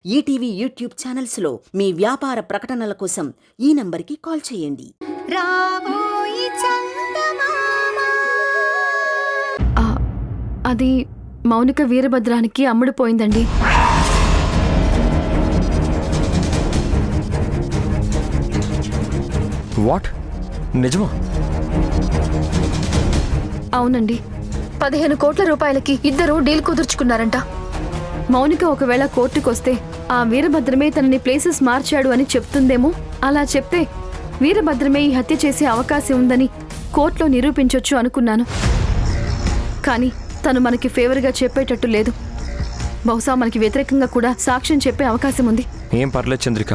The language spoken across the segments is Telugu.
ఈటీవీ యూట్యూబ్ ఛానల్స్లో మీ వ్యాపార ప్రకటనల కోసం ఈ నంబర్కి కాల్ చేయండి. రాబోయి చందమామ. అది మౌనిక వీరభద్రానికి అమ్ముడుపోయిందండి. వాట్? నిజమా? అవునండి, 15 కోట్ల రూపాయలకి ఇద్దరు డీల్ కుదుర్చుకున్నారంట. మౌనిక ఒకవేళ కోర్టుకొస్తే ఆ వీరభద్రమే తనని ప్లేసెస్ మార్చాడు అని చెప్తుందేమో. అలా చెప్తే వీరభద్రమే ఈ హత్య చేసే అవకాశం ఉందని కోర్టులో నిరూపించొచ్చు అనుకున్నాను. కానీ తను మనకి ఫేవర్గా చెప్పేటట్టు లేదు. బహుశా మనకి వ్యతిరేకంగా కూడా సాక్ష్యం చెప్పే అవకాశం ఉంది. ఏం పర్లేదు చంద్రిక,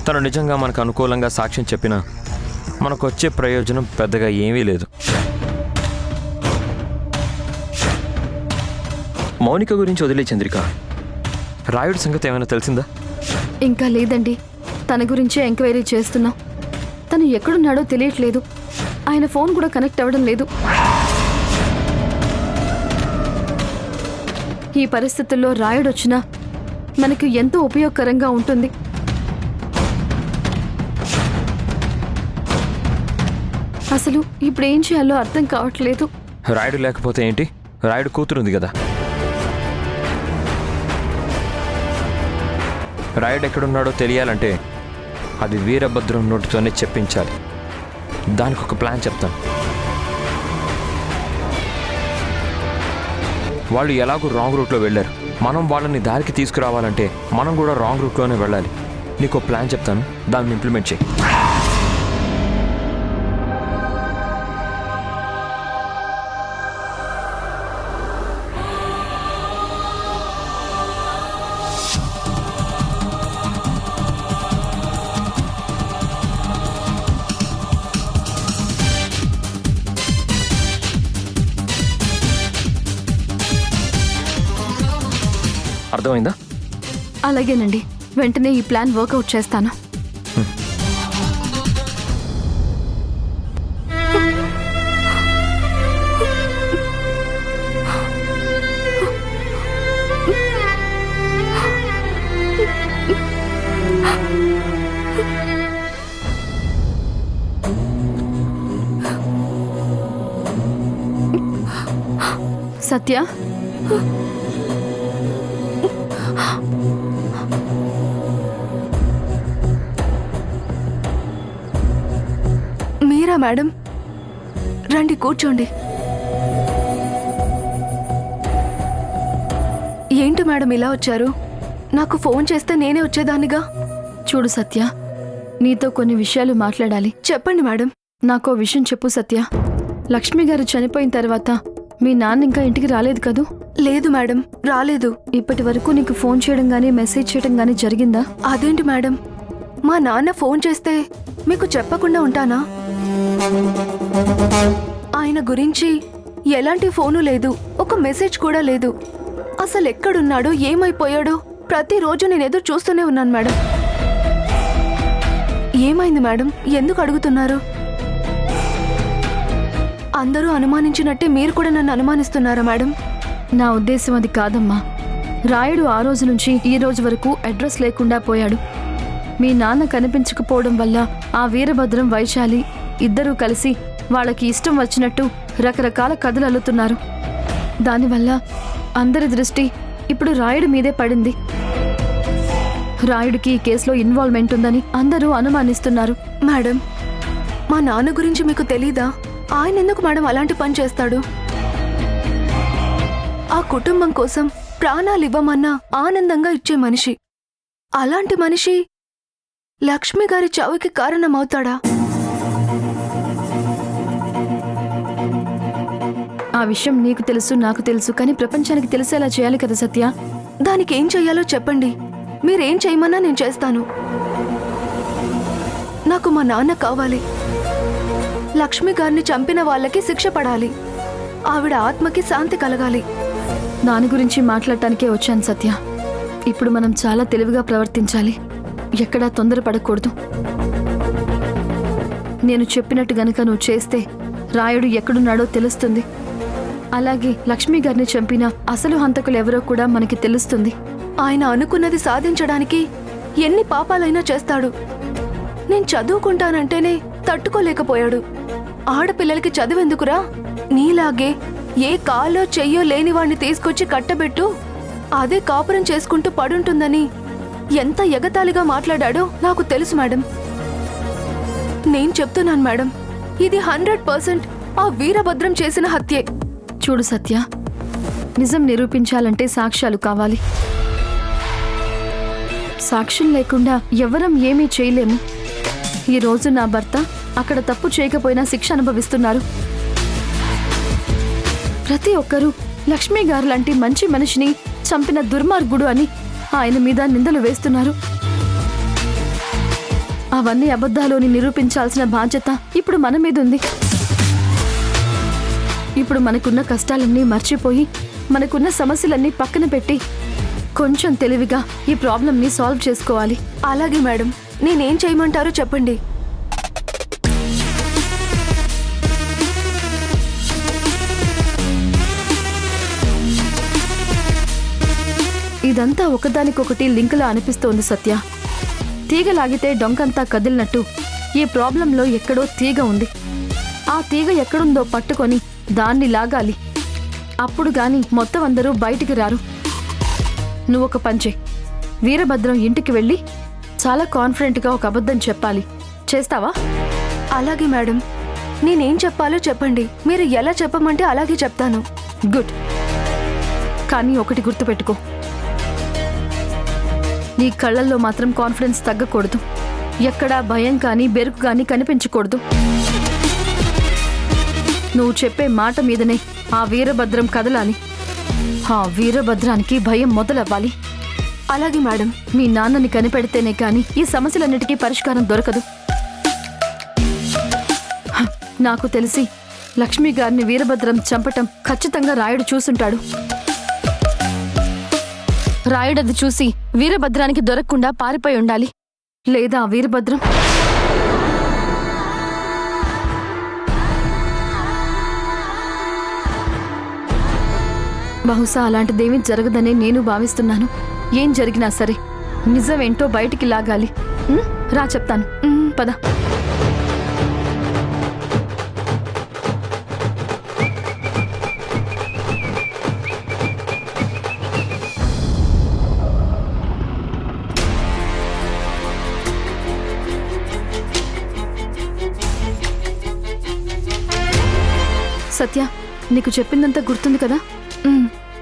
తను నిజంగా మనకు అనుకూలంగా సాక్ష్యం చెప్పినా మనకు వచ్చే ప్రయోజనం పెద్దగా ఏమీ లేదు. మౌనిక గురించి వదిలే చంద్రిక, రాయుడు సంగతి ఏమైనా తెలిసిందా? ఇంకా లేదండి, తన గురించే ఎంక్వైరీ చేస్తున్నాం. తను ఎక్కడున్నాడో తెలియట్లేదు. ఆయన ఫోన్ కూడా కనెక్ట్ అవ్వడం లేదు. ఈ పరిస్థితుల్లో రాయుడు వచ్చినా మనకు ఎంతో ఉపయోగకరంగా ఉంటుంది. అసలు ఇప్పుడు ఏం చేయాలో అర్థం కావట్లేదు. రాయుడు లేకపోతే ఏంటి, రాయుడు కూతురుంది కదా. రాయుడు ఎక్కడున్నాడో తెలియాలంటే అది వీరభద్రం నోటితోనే చెప్పించాలి. దానికి ఒక ప్లాన్ చెప్తాను. వాళ్ళు ఎలాగో రాంగ్ రూట్లో వెళ్ళారు. మనం వాళ్ళని దారికి తీసుకురావాలంటే మనం కూడా రాంగ్ రూట్లోనే వెళ్ళాలి. నీకు ఒక ప్లాన్ చెప్తాను, దాన్ని ఇంప్లిమెంట్ చేయి. అర్థమైందా? అలాగేనండి, వెంటనే ఈ ప్లాన్ వర్కౌట్ చేస్తాను. సత్య, మీరా మేడం? రండి కూర్చోండి. ఏంటి మేడం ఇలా వచ్చారు? నాకు ఫోన్ చేస్తే నేనే వచ్చేదాన్నిగా. చూడు సత్య, నీతో కొన్ని విషయాలు మాట్లాడాలి. చెప్పండి మేడం. నాకో విషయం చెప్పు సత్య. లక్ష్మి గారు చనిపోయిన తర్వాత మీ నాన్న ఇంకా ఇంటికి రాలేదు కదూ? లేదు మేడం, రాలేదు. ఇప్పటి వరకు నీకు ఫోన్ చేయడం గానీ మెసేజ్ చేయడం గానీ జరిగిందా? అదేంటి మేడం, మా నాన్న ఫోన్ చేస్తే మీకు చెప్పకుండా ఉంటానా? ఆయన గురించి ఎలాంటి ఫోను లేదు, ఒక మెసేజ్ కూడా లేదు. అసలు ఎక్కడున్నాడో ఏమైపోయాడో ప్రతిరోజు నేను ఎదురు చూస్తూనే ఉన్నాను మేడం. ఏమైంది మేడం, ఎందుకు అడుగుతున్నారు? అందరూ అనుమానించినట్టే మీరు కూడా నన్ను అనుమానిస్తున్నారా మేడం? నా ఉద్దేశం అది కాదమ్మా. రాయుడు ఆ రోజు నుంచి ఈ రోజు వరకు అడ్రస్ లేకుండా పోయాడు. మీ నాన్న కనిపించకపోవడం వల్ల ఆ వీరభద్రం, వైశాలి ఇద్దరూ కలిసి వాళ్ళకి ఇష్టం వచ్చినట్టు రకరకాల కథలు అల్లుతున్నారు. దానివల్ల అందరి దృష్టి ఇప్పుడు రాయుడు మీదే పడింది. రాయుడికి ఈ కేసులో ఇన్వాల్వ్మెంట్ ఉందని అందరూ అనుమానిస్తున్నారు. మేడం, మా నాన్న గురించి మీకు తెలీదా? ఆయన ఎందుకు మేడం అలాంటి పని చేస్తాడు? ఆ కుటుంబం కోసం ప్రాణాలు ఇవ్వమన్నా ఆనందంగా ఇచ్చే మనిషి. అలాంటి మనిషి లక్ష్మి గారి చావుకి కారణమవుతాడా? ఆ విషయం నీకు తెలుసు, నాకు తెలుసు, కానీ ప్రపంచానికి తెలిసేలా చేయాలి కదా సత్య. దానికి ఏం చెయ్యాలో చెప్పండి. మీరేం చేయమన్నా నేను చేస్తాను. నాకు మా నాన్న కావాలి. లక్ష్మి గారిని చంపిన వాళ్ళకి శిక్ష పడాలి. ఆవిడ ఆత్మకి శాంతి కలగాలి. దాని గురించి మాట్లాడటానికే వచ్చాను సత్య. ఇప్పుడు మనం చాలా తెలివిగా ప్రవర్తించాలి. ఎక్కడా తొందరపడకూడదు. నేను చెప్పినట్టు గనుక నువ్వు చేస్తే రాయుడు ఎక్కడున్నాడో తెలుస్తుంది. అలాగే లక్ష్మి గారిని చంపిన అసలు హంతకులు ఎవరో కూడా మనకి తెలుస్తుంది. ఆయన అనుకున్నది సాధించడానికి ఎన్ని పాపాలైనా చేస్తాడు. నేను చదువుకుంటానంటేనే తట్టుకోలేకపోయాడు. ఆడపిల్లలకి చదువెందుకురా, నీలాగే ఏ కాలో చెయ్యో లేనివాణ్ణి తీసుకొచ్చి కట్టబెట్టు, అదే కాపురం చేసుకుంటూ పడుంటుందని ఎంత ఎగతాళిగా మాట్లాడాడో నాకు తెలుసు మేడం. నేను చెప్తున్నాను మేడం, ఇది 100% ఆ వీరభద్రం చేసిన హత్యే. చూడు సత్య, నిజం నిరూపించాలంటే సాక్ష్యాలు కావాలి. సాక్ష్యం లేకుండా ఎవరం ఏమీ చేయలేము. ఈరోజు నా భర్త అక్కడ తప్పు చేయకపోయినా శిక్ష అనుభవిస్తున్నారు. ప్రతి ఒక్కరూ లక్ష్మి గారు లాంటి మంచి మనిషిని చంపిన దుర్మార్గుడు అని ఆయన మీద నిందలు వేస్తున్నారు. అవన్నీ అబద్ధాలోని నిరూపించాల్సిన బాధ్యత ఇప్పుడు మన మీద ఉంది. ఇప్పుడు మనకున్న కష్టాలన్నీ మర్చిపోయి, మనకున్న సమస్యలన్నీ పక్కన పెట్టి కొంచెం తెలివిగా ఈ ప్రాబ్లంని సాల్వ్ చేసుకోవాలి. అలాగే మేడం, నేనేం చేయమంటారో చెప్పండి. ఇదంతా ఒకదానికొకటి లింకులా అనిపిస్తోంది సత్య. తీగ లాగితే డొంకంతా కదిలినట్టు ఈ ప్రాబ్లంలో ఎక్కడో తీగ ఉంది. ఆ తీగ ఎక్కడుందో పట్టుకొని దాన్ని లాగాలి. అప్పుడు గాని మొత్తం అందరూ బయటికి రారు. నువ్వొక పంచే, వీరభద్రం ఇంటికి వెళ్ళి చాలా కాన్ఫిడెంట్గా ఒక అబద్ధం చెప్పాలి. చేస్తావా? అలాగే మేడం, నేనేం చెప్పాలో చెప్పండి. మీరు ఎలా చెప్పమంటే అలాగే చెప్తాను. గుడ్. కానీ ఒకటి గుర్తుపెట్టుకో, నీ కళ్ళల్లో మాత్రం కాన్ఫిడెన్స్ తగ్గకూడదు. ఎక్కడా భయం కానీ బెరుకు కానీ కనిపించకూడదు. నువ్వు చెప్పే మాట మీదనే ఆ వీరభద్రం కదలాలి. ఆ వీరభద్రానికి భయం మొదలవ్వాలి. అలాగే మేడం. మీ నాన్నని కనిపెడితేనే కానీ ఈ సమస్యలన్నిటికీ పరిష్కారం దొరకదు. నాకు తెలిసి లక్ష్మి గారిని వీరభద్రం చంపటం ఖచ్చితంగా రాయుడు చూసుంటాడు. రాయుడది చూసి వీరభద్రానికి దొరకకుండా పారిపోయి ఉండాలి. లేదా వీరభద్రం బహుశా అలాంటిదేమీ జరగదనే నేను భావిస్తున్నాను. ఏం జరిగినా సరే నిజమేంటో బయటికి లాగాలి. రా చెప్తాను. పద. సత్య, నీకు చెప్పిందంతా గుర్తుంది కదా?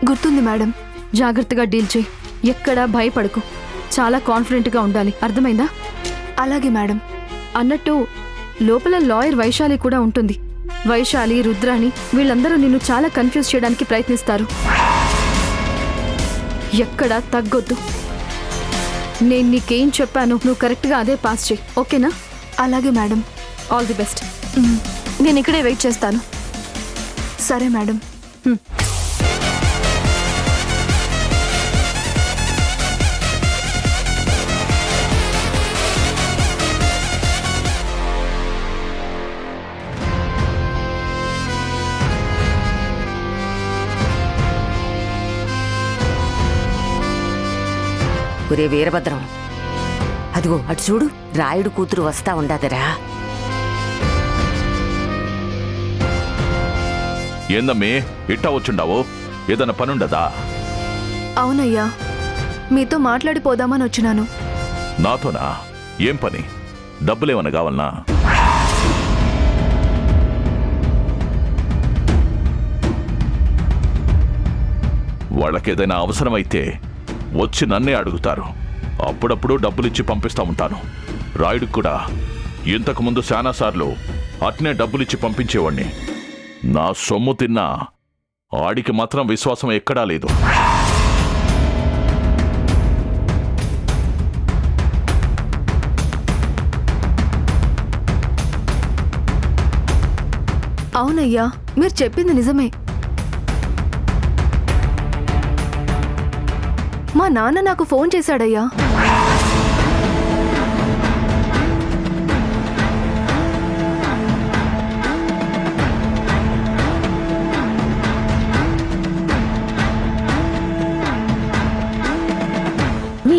గుర్తుంది మేడం. జాగ్రత్తగా డీల్ చేయి. ఎక్కడా భయపడకు. చాలా కాన్ఫిడెంట్గా ఉండాలి. అర్థమైందా? అలాగే మేడం. అన్నట్టు లోపల లాయర్ వైశాలి కూడా ఉంటుంది. వైశాలి, రుద్రాణి వీళ్ళందరూ నిన్ను చాలా కన్ఫ్యూజ్ చేయడానికి ప్రయత్నిస్తారు. ఎక్కడా తగ్గొద్దు. నేను నీకేం చెప్పాను నువ్వు కరెక్ట్గా అదే పాస్ చేయి. ఓకేనా? అలాగే మేడం. All the best. నేను ఇక్కడే వెయిట్ చేస్తాను. సరే మేడం. ఒరే వీరభద్రం, అదిగో అటు చూడు, రాయుడు కూతురు వస్తా ఉండాదరా. ఏందమ్మే ఇట్టా వచ్చుండావు? ఏదన్నా పనుండదా? అవునయ్యా, మీతో మాట్లాడిపోదామని వచ్చినాను. నాతోనా? ఏం పని? డబ్బులేమన్నా కావాలనా? వాళ్ళకేదైనా అవసరమైతే వచ్చి నన్నే అడుగుతారు. అప్పుడప్పుడు డబ్బులిచ్చి పంపిస్తా ఉంటాను. రాయుడికి కూడా ఇంతకుముందు చాలాసార్లు అట్నే డబ్బులిచ్చి పంపించేవాణ్ణి. నా సొమ్ము తిన్నా ఆడికి మాత్రం విశ్వాసం ఎక్కడా లేదు. అవునయ్యా, మీరు చెప్పింది నిజమే. మా నాన్న నాకు ఫోన్ చేశాడయ్యా.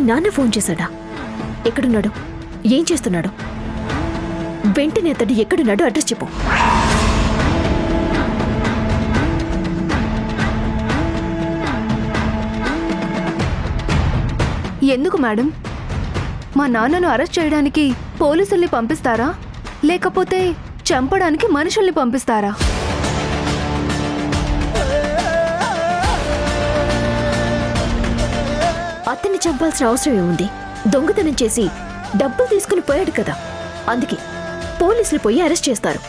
నాన్న ఫోన్ చేశాడా? ఎక్కడున్నాడు? ఏం చేస్తున్నాడు? వెంటనే అతడు ఎక్కడున్నాడో అడ్రస్ చెప్పు. ఎందుకు మేడం? మా నాన్నను అరెస్ట్ చేయడానికి పోలీసుల్ని పంపిస్తారా, లేకపోతే చంపడానికి మనుషుల్ని పంపిస్తారా? అతన్ని చంపాల్సిన అవసరం ఏముంది? దొంగతనం చేసి డబ్బులు తీసుకుని పోయాడు కదా, అందుకే పోలీసులు పోయి అరెస్ట్ చేస్తారు.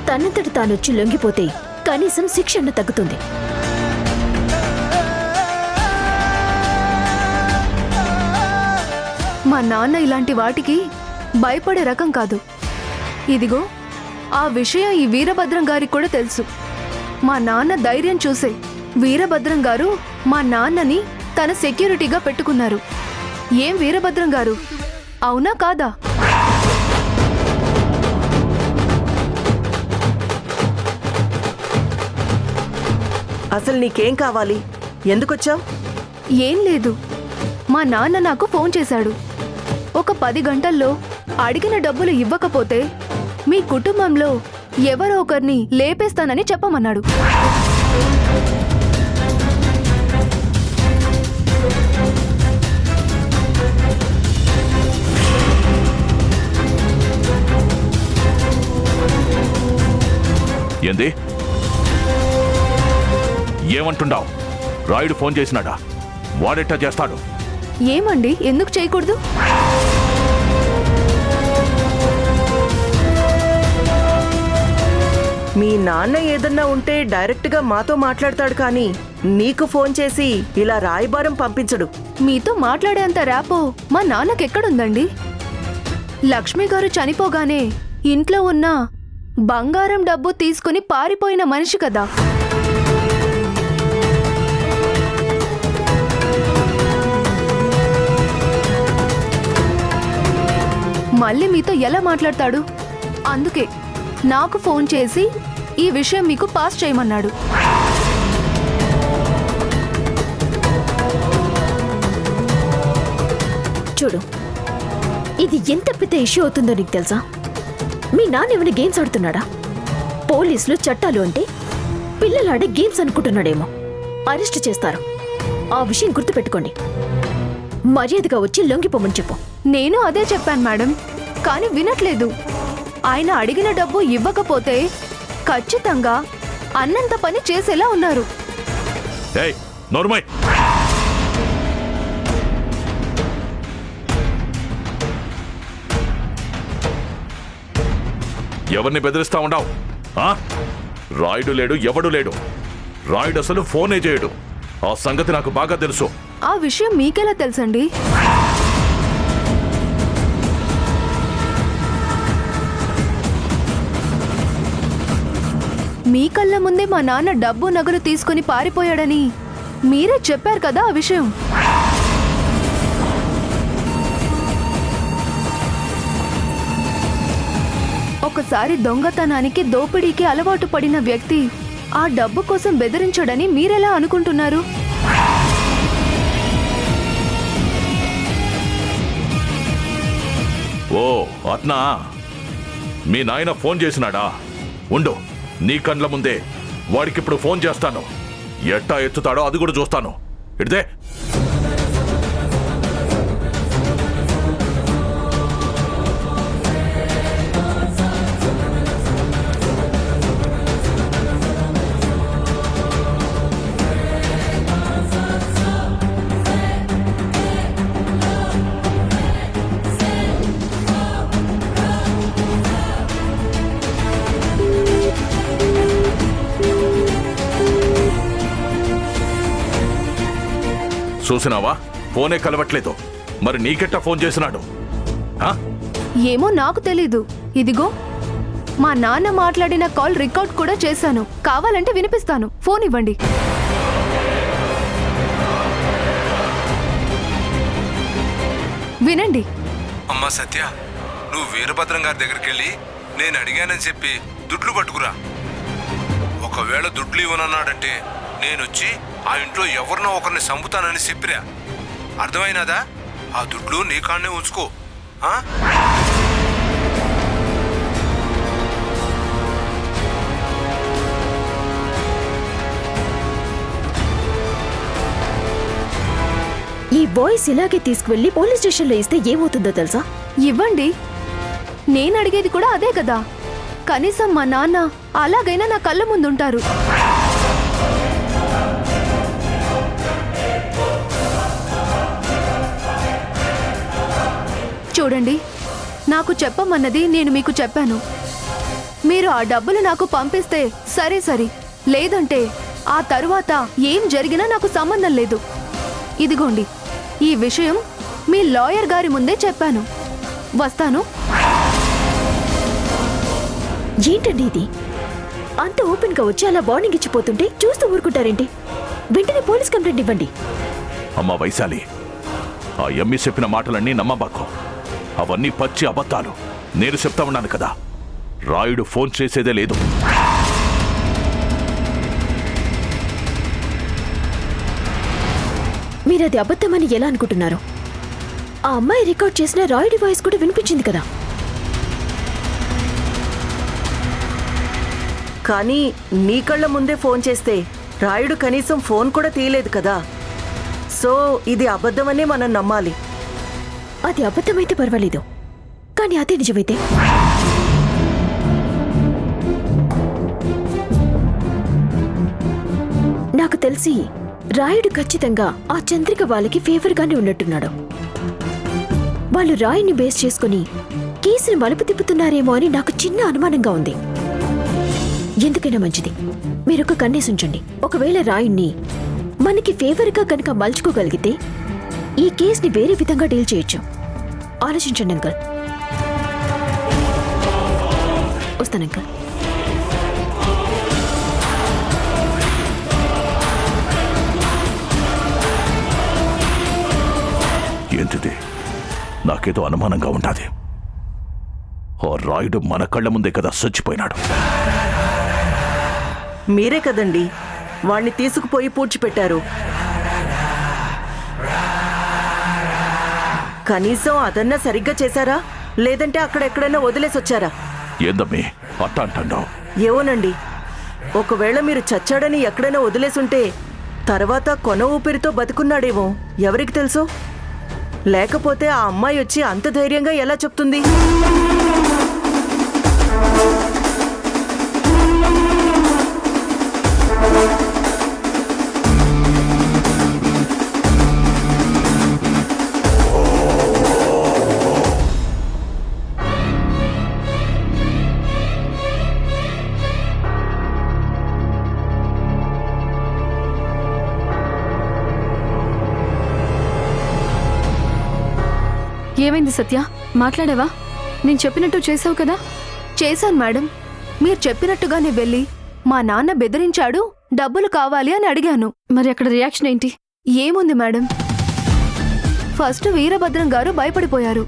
తనంతట తానొచ్చి లొంగిపోతే కనీసం శిక్ష అన్న తగ్గుతుంది. మా నాన్న ఇలాంటి వాటికి భయపడే రకం కాదు. ఇదిగో ఆ విషయం ఈ వీరభద్రం గారికి కూడా తెలుసు. మా నాన్న ధైర్యం చూసే వీరభద్రం గారు మా నాన్నని తన సెక్యూరిటీగా పెట్టుకున్నారు. ఏం వీరభద్రం గారు, అవునా కాదా? అసలు నీకేం కావాలి? ఎందుకొచ్చావు? ఏం లేదు, మా నాన్న నాకు ఫోన్ చేశాడు. ఒక 10 గంటల్లో అడిగిన డబ్బులు ఇవ్వకపోతే మీ కుటుంబంలో ఎవరో ఒకరిని లేపేస్తానని చెప్పమన్నాడు. ఏంది? ఏమంటున్నావు? రాయుడు ఫోన్ చేసినాడా? వాడెట్టా చేస్తాడు? ఏమండి, ఎందుకు చేయకూడదు? మీ నాన్న ఏదన్నా ఉంటే డైరెక్ట్గా మాతో మాట్లాడతాడు, కానీ నీకు ఫోన్ చేసి ఇలా రాయబారం పంపించడు. మీతో మాట్లాడేంత ర్యాపో మా నాన్నకెక్కడుందండి? లక్ష్మి గారు చనిపోగానే ఇంట్లో ఉన్న బంగారం డబ్బు తీసుకుని పారిపోయిన మనిషి కదా. మళ్ళీ మీతో ఎలా మాట్లాడతాడు? అందుకే నాకు ఫోన్ చేసి ఈ విషయం మీకు పాస్ చేయమన్నాడు. చూడు, ఇది ఎంత పెద్ద ఇష్యూ అవుతుందో నీకు తెలుసా? మీ నాన్న ఏమైనా గేమ్స్ ఆడుతున్నాడా? పోలీసులు చట్టాలు అంటే పిల్లలు ఆడే గేమ్స్ అనుకుంటున్నాడేమో. అరెస్ట్ చేస్తారు. ఆ విషయం గుర్తుపెట్టుకోండి. మర్యాదగా వచ్చి లొంగిపోమని చెప్పు. నేను అదే చెప్పాను మేడం, కానీ వినట్లేదు. ఆయన అడిగిన డబ్బు ఇవ్వకపోతే ఖచ్చితంగా అన్నంత పని చేసేలా ఉన్నారు. ఏయ్ నోర్మయ్! ఎవరిని బెదిరిస్తా ఉన్నావు? రాయుడు లేడు, ఎవడు లేడు. రాయుడు అసలు ఫోనే చేయడు. ఆ సంగతి నాకు బాగా తెలుసు. ఆ విషయం మీకెలా తెలుసండి? మీ కళ్ళ ముందే మా నాన్న డబ్బు నగలు తీసుకుని పారిపోయాడని మీరే చెప్పారు కదా ఆ విషయం. ఒకసారి దొంగతనానికి దోపిడీకి అలవాటు పడిన వ్యక్తి ఆ డబ్బు కోసం బెదిరించడని మీరెలా అనుకుంటున్నారు? ఓ అట్నా? మీ నాయన ఫోన్ చేసినాడా? ఉండు, నీ కండ్ల ముందే వాడికిప్పుడు ఫోన్ చేస్తాను. ఎట్టా ఎత్తుతాడో అది కూడా చూస్తాను. ఇడితే చూసినావా? ఫోనే కలవట్లేదు. మరి నీకెట్టా ఫోన్ చేసినాడు? ఏమో నాకు తెలీదు. ఇదిగో మా నాన్న మాట్లాడిన కాల్ రికార్డ్ కూడా చేశాను. కావాలంటే వినిపిస్తాను. ఫోన్ ఇవ్వండి. వినండి. అమ్మా సత్య, నువ్వు వీరభద్రం గారి దగ్గరికి వెళ్ళి నేను అడిగానని చెప్పి దుడ్లు పట్టుకురా. ఒకవేళ దుడ్లు ఇవ్వనన్నాడంటే నేనొచ్చి ఆ ఇంట్లో ఎవరినో ఒకరిని చంపుతానని చెప్పిరా. అర్థమైనదా? ఆ దుడ్లు నీ కాడనే ఉంచుకో. ఆ? ఈ బాయ్స్ ఇలాగే తీసుకువెళ్లి పోలీస్ స్టేషన్లో ఇస్తే ఏమవుతుందో తెలుసా? ఇవ్వండి. నేను అడిగేది కూడా అదే కదా. కనీసం మా నాన్న అలాగైనా నా కళ్ళ ముందుంటారు. చూడండి, నాకు చెప్పమన్నది నేను మీకు చెప్పాను. మీరు ఆ డబ్బులు నాకు పంపిస్తే సరే సరే, లేదంటే ఆ తరువాత ఏం జరిగినా నాకు సంబంధం లేదు. ఇదిగోండి, ఈ విషయం మీ లాయర్ గారి ముందే చెప్పాను. వస్తాను. ఏంటండి ఇది? అంత ఓపెన్ గా వచ్చి అలా వార్నింగ్ ఇచ్చిపోతుంటే చూస్తూ ఊరుకుంటారేంటి? వెంటనే పోలీస్ కంప్లైంట్ ఇవ్వండి. అమ్మా వైశాలి, ఆ ఎమ్మి చెప్పిన మాటలన్నీ నమ్మబాకు. అవన్నీ పచ్చి అబద్ధాలు. నేను చెప్తా ఉన్నాను కదా, రాయుడు ఫోన్ చేసేదే లేదు. మీరది అబద్ధమని ఎలా అనుకుంటున్నారు? ఆ అమ్మాయి రికార్డ్ చేసిన రాయుడి వాయిస్ కూడా వినిపించింది కదా. కానీ నీ కళ్ళ ముందే ఫోన్ చేస్తే రాయుడు కనీసం ఫోన్ కూడా తీయలేదు కదా. సో ఇది అబద్ధమనే మనం నమ్మాలి. అది అబద్ధమైతే పర్వాలేదు, కానీ అదే నిజమైతే? నాకు తెలిసి రాయుడు ఖచ్చితంగా ఆ చంద్రిక వాళ్ళకి ఫేవర్ గానే ఉన్నట్టున్నాడు. వాళ్ళు రాయుడిని బేస్ చేసుకుని కేసుని మలుపు తిప్పుతున్నారేమో అని నాకు చిన్న అనుమానంగా ఉంది. ఎందుకైనా మంచిది, మీరొక కన్నేసి ఉంచండి. ఒకవేళ రాయుడిని మనకి ఫేవర్ గా కనుక మలుచుకోగలిగితే ఈ కేసుని వేరే విధంగా డీల్ చేయొచ్చు. ఆలోచించండి అంకల్. వస్తాను అంకల్. ఏంటిది? నాకేదో అనుమానంగా ఉండాది. ఆ రాయుడు మన కళ్ళ ముందే కదా చచ్చిపోయినాడు. మీరే కదండి వాణ్ణి తీసుకుపోయి పూడ్చిపెట్టారు. కనీసం అదన్నా సరిగ్గా చేశారా, లేదంటే అక్కడెక్కడైనా వదిలేసొచ్చారా? ఏందమ్మి అట్టా అంటున్నావు? ఏవోనండి, ఒకవేళ మీరు చచ్చాడని ఎక్కడైనా వదిలేసుంటే తర్వాత కొన ఊపిరితో బతుకున్నాడేమో, ఎవరికి తెలుసు? లేకపోతే ఆ అమ్మాయి వచ్చి అంత ధైర్యంగా ఎలా చెప్తుంది? ఏమైంది సత్య? మాట్లాడావా? నేను చెప్పినట్టు చేసావు కదా? చేశాను మేడం. మీరు చెప్పినట్టుగానే వెళ్ళి మా నాన్న బెదిరించాడు, డబ్బులు కావాలి అని అడిగాను. మరి అక్కడ రియాక్షన్ ఏంటి? ఏముంది మేడం, ఫస్ట్ వీరభద్రం గారు భయపడిపోయారు.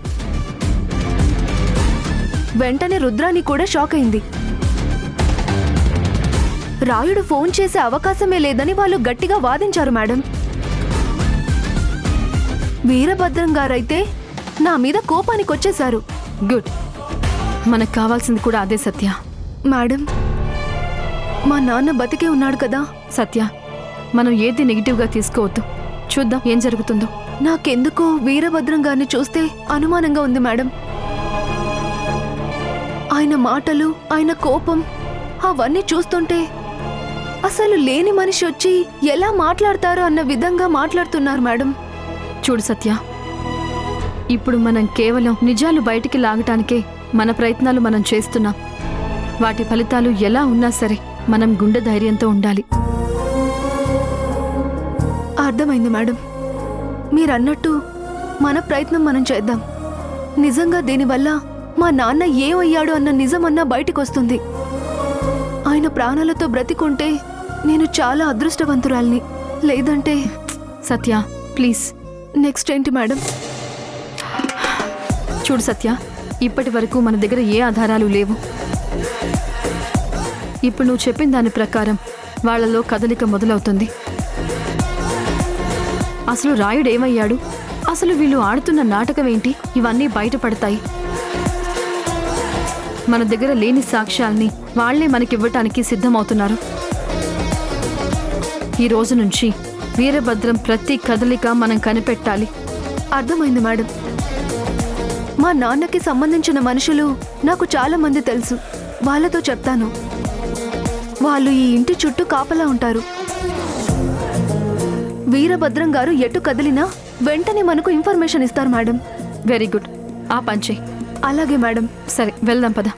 వెంటనే రుద్రాని కూడా షాక్ అయింది. రాయుడు ఫోన్ చేసే అవకాశమే లేదని వాళ్ళు గట్టిగా వాదించారు మేడం. వీరభద్రం గారైతే నా మీద కోపానికి వచ్చేశారు. గుడ్. మనకు కావాల్సింది కూడా అదే సత్య. మేడం, మా నాన్న బతికే ఉన్నాడు కదా. సత్య, మనం ఏది నెగిటివ్గా తీసుకోవద్దు. చూద్దాం ఏం జరుగుతుందో. నాకెందుకో వీరభద్రం గారిని చూస్తే అనుమానంగా ఉంది మేడం. ఆయన మాటలు, ఆయన కోపం అవన్నీ చూస్తుంటే అసలు లేని మనిషి వచ్చి ఎలా మాట్లాడతారో అన్న విధంగా మాట్లాడుతున్నారు మేడం. చూడు సత్య, ఇప్పుడు మనం కేవలం నిజాలు బయటికి లాగటానికే మన ప్రయత్నాలు మనం చేస్తున్నాం. వాటి ఫలితాలు ఎలా ఉన్నా సరే మనం గుండె ధైర్యంతో ఉండాలి. అర్థమైంది మేడం. మీరన్నట్టు మన ప్రయత్నం మనం చేద్దాం. నిజంగా దీనివల్ల మా నాన్న ఏమయ్యాడు అన్న నిజమన్నా బయటికొస్తుంది. ఆయన ప్రాణాలతో బ్రతికుంటే నేను చాలా అదృష్టవంతురాల్ని. లేదంటే... సత్య ప్లీజ్. నెక్స్ట్ ఏంటి మేడం? చూడు సత్య, ఇప్పటి వరకు మన దగ్గర ఏ ఆధారాలు లేవు. ఇప్పుడు నువ్వు చెప్పిన దాని ప్రకారం వాళ్లలో కదలిక మొదలవుతుంది. అసలు రాయుడు ఏమయ్యాడు, అసలు వీళ్ళు ఆడుతున్న నాటకం ఏంటి? ఇవన్నీ బయటపడతాయి. మన దగ్గర లేని సాక్ష్యాల్ని వాళ్లే మనకివ్వటానికి సిద్ధమవుతున్నారు. ఈ రోజు నుంచి వీరభద్రం ప్రతి కదలిక మనం కనిపెట్టాలి. అర్థమైంది మేడం. మా నాన్నకి సంబంధించిన మనుషులు నాకు చాలా మంది తెలుసు. వాళ్ళతో చెప్తాను. వాళ్ళు ఈ ఇంటి చుట్టూ కాపలా ఉంటారు. వీరభద్రం గారు ఎటు కదిలినా వెంటనే మనకు ఇన్ఫర్మేషన్ ఇస్తారు మేడం. Very good. ఆ పంచే. అలాగే మేడం. సరే వెళ్దాం పద.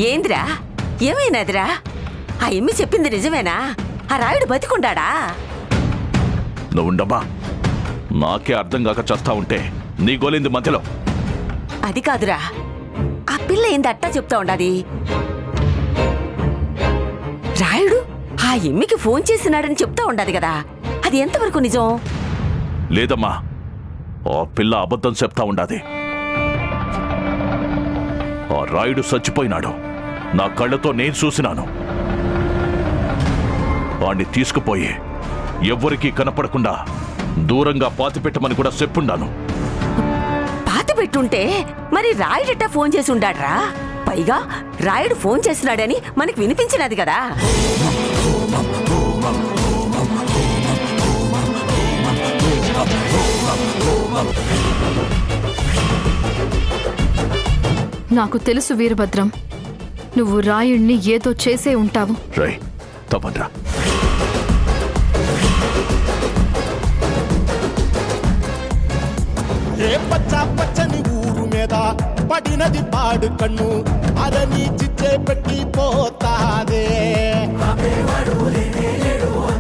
ఏందిరా? ఏమైనాదిరా? ఆ ఎమ్మి చెప్పింది నిజమేనా? ఆ రాయుడు బతికుండాడా? నువ్వుండమ్మా, నాకే అర్థం కాక చస్తా ఉంటే నీ గోలింది మధ్యలో. అది కాదురా, ఆ పిల్ల ఏంది అట్టా చెప్తా ఉండాది? రాయుడు ఆ ఎమ్మికి ఫోన్ చేసినాడని చెప్తా ఉండాది కదా, అది ఎంతవరకు నిజం? లేదమ్మా, ఆ పిల్ల అబద్ధం చెప్తా ఉండాది. ఆ రాయుడు చచ్చిపోయినాడు. నా కళ్ళతో నేను చూసినాను. వాణ్ణి తీసుకుపోయి ఎవ్వరికీ కనపడకుండా దూరంగా పాతిపెట్టమని కూడా చెప్పుండాను. పాత పెట్టుంటే మరి రాయుడట్టా ఫోన్ చేసి ఉండాడ్రా? పైగా రాయుడు ఫోన్ చేసినాడని మనకు వినిపించినది కదా. నాకు తెలుసు వీరభద్రం, నువ్వు రాయుణ్ణి ఏదో చేసే ఉంటావు. రై తప్పండ్రా. ఏ పచ్చ పచ్చని ఊరు మీద పడినది పాడు కన్ను అదని చిచ్చే పెట్టి పోతాదే.